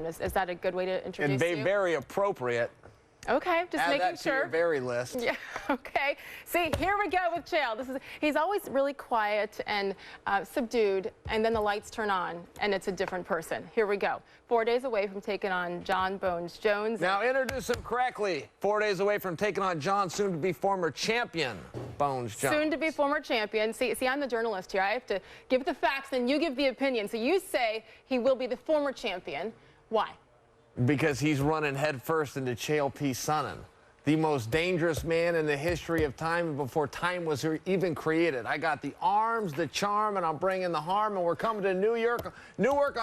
Is that a good way to introduce you? And very appropriate. Okay, just Add making that to sure. your very list. Yeah, okay. See, here we go with Chael. He's always really quiet and subdued, and then the lights turn on, and it's a different person. Here we go. 4 days away from taking on John Bones Jones. Now introduce him correctly. 4 days away from taking on John, soon-to-be former champion, Bones Jones. Soon-to-be former champion. See, I'm the journalist here. I have to give the facts, and you give the opinion. So you say he will be the former champion. Why? Because he's running headfirst into Chael Sonnen, the most dangerous man in the history of time before time was even created. I got the arms, the charm, and I'm bringing the harm, and we're coming to Newark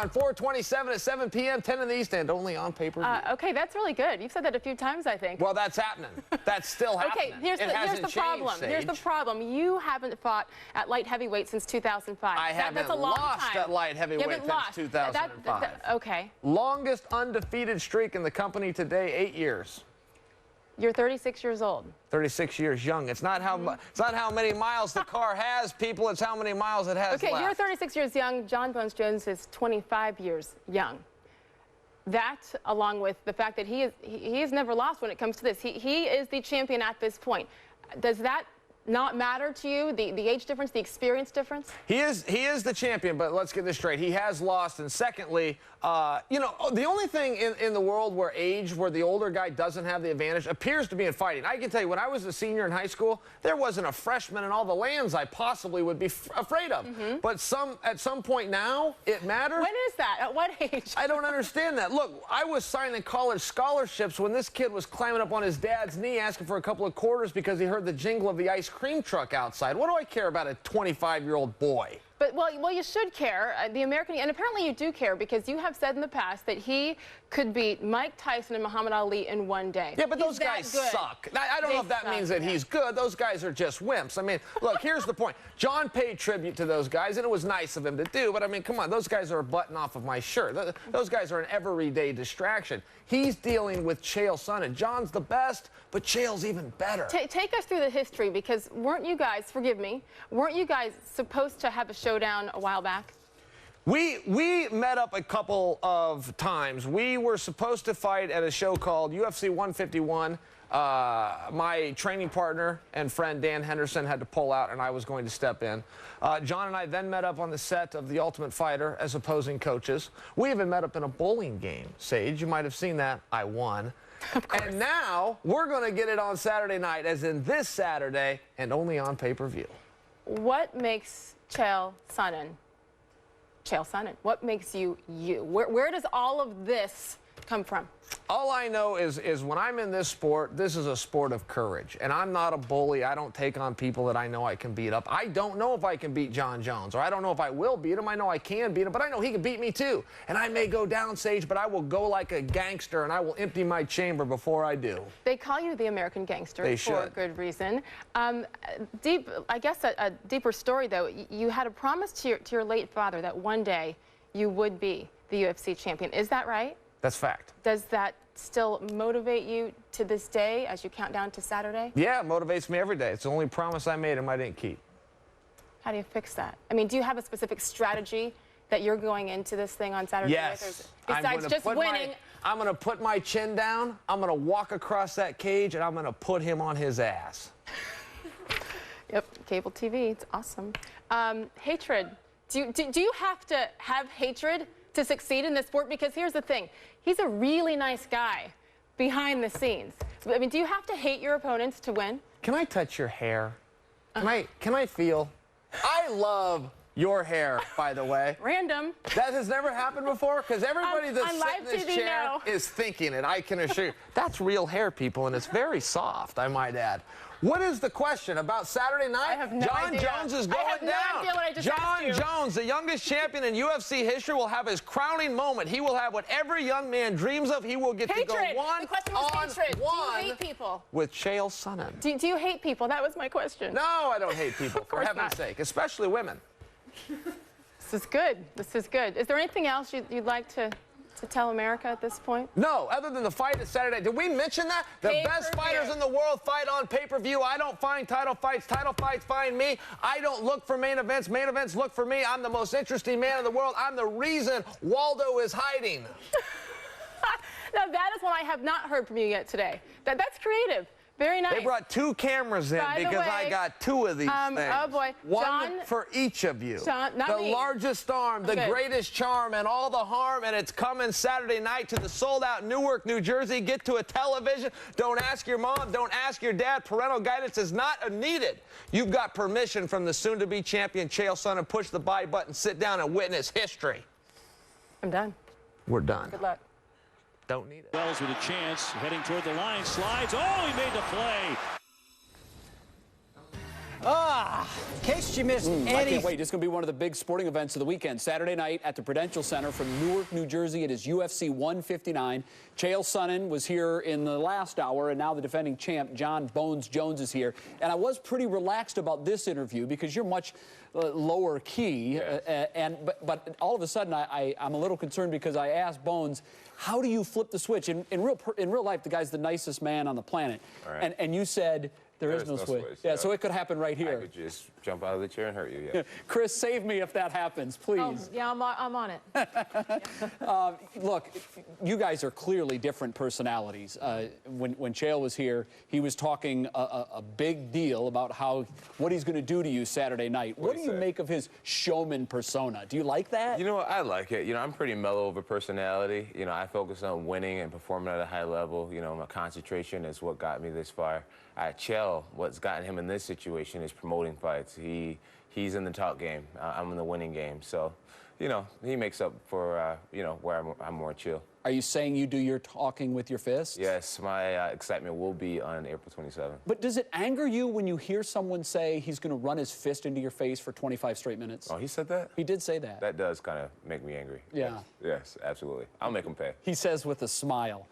on 4/27 at 7 p.m., 10 in the East End, only on pay-per-view. Okay, that's really good. You've said that a few times, I think. Well, that's happening. That's still happening. Okay, here's the problem. Here's the problem. You haven't fought at light heavyweight since 2005. I haven't lost at light heavyweight since 2005. Okay. Longest undefeated streak in the company today, 8 years. You're 36 years old. 36 years young. It's not how many miles the car has, people. It's how many miles it has left. You're 36 years young. John Bones Jones is 25 years young. That, along with the fact that he has never lost when it comes to this. He is the champion at this point. Does that not matter to you, the age difference, the experience difference? He is the champion, but let's get this straight. He has lost, and secondly, you know, the only thing in the world where the older guy doesn't have the advantage appears to be in fighting. I can tell you, when I was a senior in high school, there wasn't a freshman in all the lands I possibly would be afraid of. But at some point now, it matters. When is that? At what age? I don't understand that. Look, I was signing college scholarships when this kid was climbing up on his dad's knee asking for a couple of quarters because he heard the jingle of the ice cream truck outside. What do I care about a 25-year-old boy? But, well, you should care. The American, and apparently you do care, because you have said in the past that he could beat Mike Tyson and Muhammad Ali in one day. Yeah, but those guys suck. I don't know if that means that he's good. Those guys are just wimps. I mean, look, here's the point. John paid tribute to those guys, and it was nice of him to do, but I mean, come on, those guys are a button off of my shirt. Those guys are an everyday distraction. He's dealing with Chael Sonnen. John's the best, but Chael's even better. Take us through the history, because weren't you guys, forgive me, weren't you guys supposed to have a showdown a while back? We met up a couple of times. We were supposed to fight at a show called UFC 151. My training partner and friend Dan Henderson had to pull out, and I was going to step in. John and I then met up on the set of The Ultimate Fighter as opposing coaches. We even met up in a bowling game, Sage. You might have seen that. I won. Of course. And now we're going to get it on Saturday night, as in this Saturday, and only on pay-per-view. What makes Chael Sonnen? What makes you you? Where does all of this come from? All I know is when I'm in this sport, this is a sport of courage. And I'm not a bully. I don't take on people that I know I can beat up. I don't know if I can beat John Jones, or I don't know if I will beat him. I know I can beat him, but I know he can beat me too. And I may go down, Sage, but I will go like a gangster, and I will empty my chamber before I do. They call you the American gangster for good reason. I guess a deeper story, though. You had a promise to your late father that one day you would be the UFC champion. Is that right? That's fact. Does that still motivate you to this day as you count down to Saturday? Yeah, it motivates me every day. It's the only promise I made him I didn't keep. How do you fix that? I mean, do you have a specific strategy that you're going into this thing on Saturday? Yes. Besides just winning? I'm going to put my chin down, I'm going to walk across that cage, and I'm going to put him on his ass. Yep, cable TV. It's awesome. Hatred. Do you have to have hatred to succeed in this sport? Because here's the thing. He's a really nice guy behind the scenes. I mean, do you have to hate your opponents to win? Can I touch your hair? Can I feel? I love your hair, by the way. Random. That has never happened before, because everybody that's sitting in this chair is thinking it, I can assure you. That's real hair, people, and it's very soft, I might add. What is the question about Saturday night? I have no idea. John Jones is going down. I have no idea what I just asked you. John Jones, the youngest champion in UFC history, will have his crowning moment. He will have what every young man dreams of. He will get to go one-on-one Do you hate people? with Chael Sonnen. Do you hate people? That was my question. No, I don't hate people, for heaven's sake, especially women. This is good. This is good. Is there anything else you'd like to tell America at this point? No, other than the fight is Saturday. Did we mention that? The best fighters in the world fight on pay-per-view. I don't find title fights find me. I don't look for main events look for me. I'm the most interesting man in the world. I'm the reason Waldo is hiding. that is one I have not heard from you yet today. That's creative. Very nice. They brought 2 cameras in because I got 2 of these things. Oh, boy. One John, for each of you. John, not the me. largest arm, the greatest charm, and all the harm, and it's coming Saturday night to the sold-out Newark, New Jersey. Get to a television. Don't ask your mom. Don't ask your dad. Parental guidance is not needed. You've got permission from the soon-to-be champion Chael Sonnen. Push the buy button, sit down, and witness history. I'm done. We're done. Good luck. Don't need it. Wells with a chance, heading toward the line, slides. Oh, he made the play. In case you missed any... I can't wait. It's going to be one of the big sporting events of the weekend. Saturday night at the Prudential Center from Newark, New Jersey. It is UFC 159. Chael Sonnen was here in the last hour, and now the defending champ, John Bones Jones, is here. And I was pretty relaxed about this interview because you're much lower key. But all of a sudden, I'm a little concerned because I asked Bones, how do you flip the switch? In real life, the guy's the nicest man on the planet. Right. And you said... There is no switch. Yeah, so it could happen right here. I could just jump out of the chair and hurt you, yeah. Chris, save me if that happens, please. Oh, yeah, I'm on it. Look, you guys are clearly different personalities. When Chael was here, he was talking a big deal about what he's going to do to you Saturday night. What do you make of his showman persona? Do you like that? You know what? I like it. You know, I'm pretty mellow of a personality. You know, I focus on winning and performing at a high level. You know, my concentration is what got me this far. Chael, what's gotten him in this situation is promoting fights. He's in the talk game. I'm in the winning game. So, you know, he makes up for, you know, where I'm more chill. Are you saying you do your talking with your fists? Yes, my excitement will be on April 27th. But does it anger you when you hear someone say he's going to run his fist into your face for 25 straight minutes? Oh, he said that? He did say that. That does kind of make me angry. Yeah. Yes, absolutely. I'll make him pay. He says with a smile.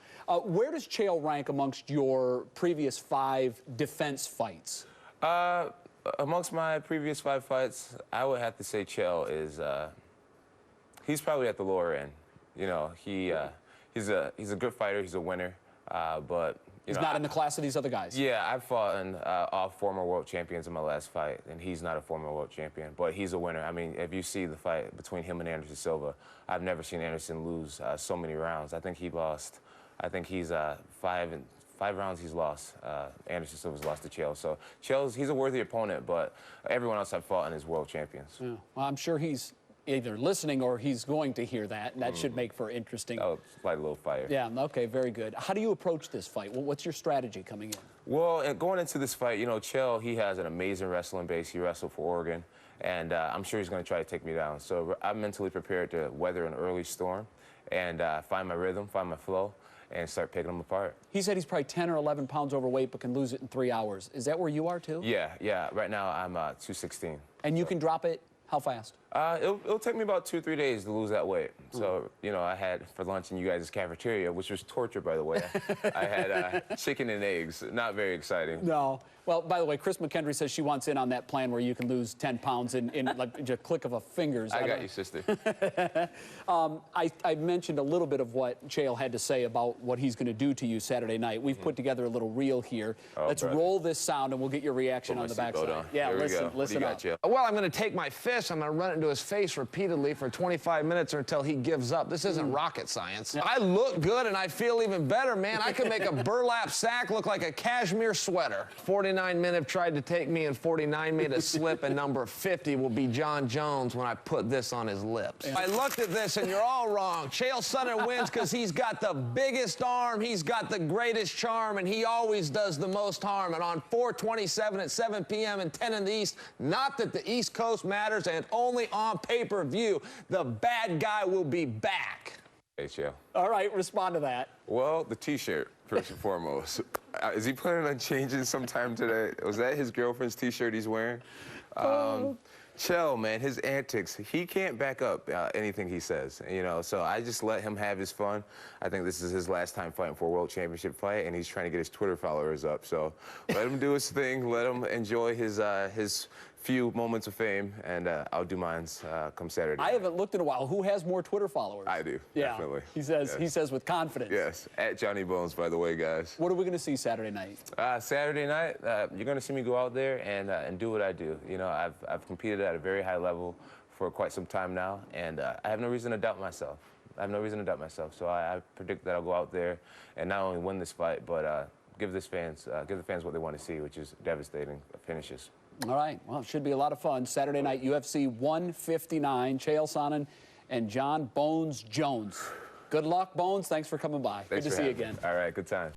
Where does Chael rank amongst your previous 5 defense fights? Amongst my previous 5 fights, I would have to say Chael is, he's probably at the lower end. You know, he's a good fighter, he's a winner, but he's not in the class of these other guys. Yeah, I've fought all former world champions in my last fight, and he's not a former world champion, but he's a winner. I mean, if you see the fight between him and Anderson Silva, I've never seen Anderson lose so many rounds. I think he lost. I think he's 5 rounds he's lost. Anderson Silva's lost to Chael. So he's a worthy opponent, but everyone else I've fought in is world champions. Yeah. Well, I'm sure he's either listening or he's going to hear that, and that should make for interesting. Oh, light a little fire. Yeah, okay, very good. How do you approach this fight? Well, what's your strategy coming in? Well, going into this fight, you know, Chael, he has an amazing wrestling base. He wrestled for Oregon, and I'm sure he's going to try to take me down. So I'm mentally prepared to weather an early storm and find my rhythm, find my flow, and start picking them apart. He said he's probably 10 or 11 pounds overweight but can lose it in 3 hours. Is that where you are, too? Yeah. Right now, I'm 216. And you can drop it how fast? It'll take me about 2 or 3 days to lose that weight. So, you know, I had for lunch in you guys' cafeteria, which was torture, by the way. I had chicken and eggs. Not very exciting. No. Well, by the way, Chris McKendry says she wants in on that plan where you can lose 10 pounds in like a click of a fingers. I got you, sister. I mentioned a little bit of what Chael had to say about what he's going to do to you Saturday night. We've put together a little reel here. Let's roll this sound, and we'll get your reaction on the backside. Yeah, listen up. Well, I'm going to take my fist. I'm going to run it into his face repeatedly for 25 minutes or until he gives up. This isn't rocket science. I look good, and I feel even better, man. I can make a burlap sack look like a cashmere sweater. 49 men have tried to take me, and 49 made a slip, and number 50 will be John Jones when I put this on his lips. I looked at this, and you're all wrong. Chael Sonnen wins because he's got the biggest arm, he's got the greatest charm, and he always does the most harm. And on 4/27 at 7 p.m. and 10 in the East, not that the East Coast matters, and only on pay-per-view, the bad guy will be back. Hey, Chael. All right, respond to that. Well, the T-shirt, first and foremost. Is he planning on changing sometime today? Was that his girlfriend's T-shirt he's wearing? Chael, man, his antics, he can't back up anything he says, you know, so I just let him have his fun. I think this is his last time fighting for a world championship fight, and he's trying to get his Twitter followers up, so let him do his thing, let him enjoy his few moments of fame, and I'll do mine come Saturday. I haven't looked in a while. Who has more Twitter followers? I do, yeah, definitely. He says with confidence. Yes, at Johnny Bones, by the way, guys. What are we going to see Saturday night? Saturday night, you're going to see me go out there and do what I do. You know, I've competed at a very high level for quite some time now, and I have no reason to doubt myself. I have no reason to doubt myself. So I predict that I'll go out there and not only win this fight, but give the fans what they want to see, which is devastating finishes. All right. Well, it should be a lot of fun. Saturday night, UFC 159, Chael Sonnen and John Bones Jones. Good luck, Bones. Thanks for coming by. Thanks good to see you again. All right, good time.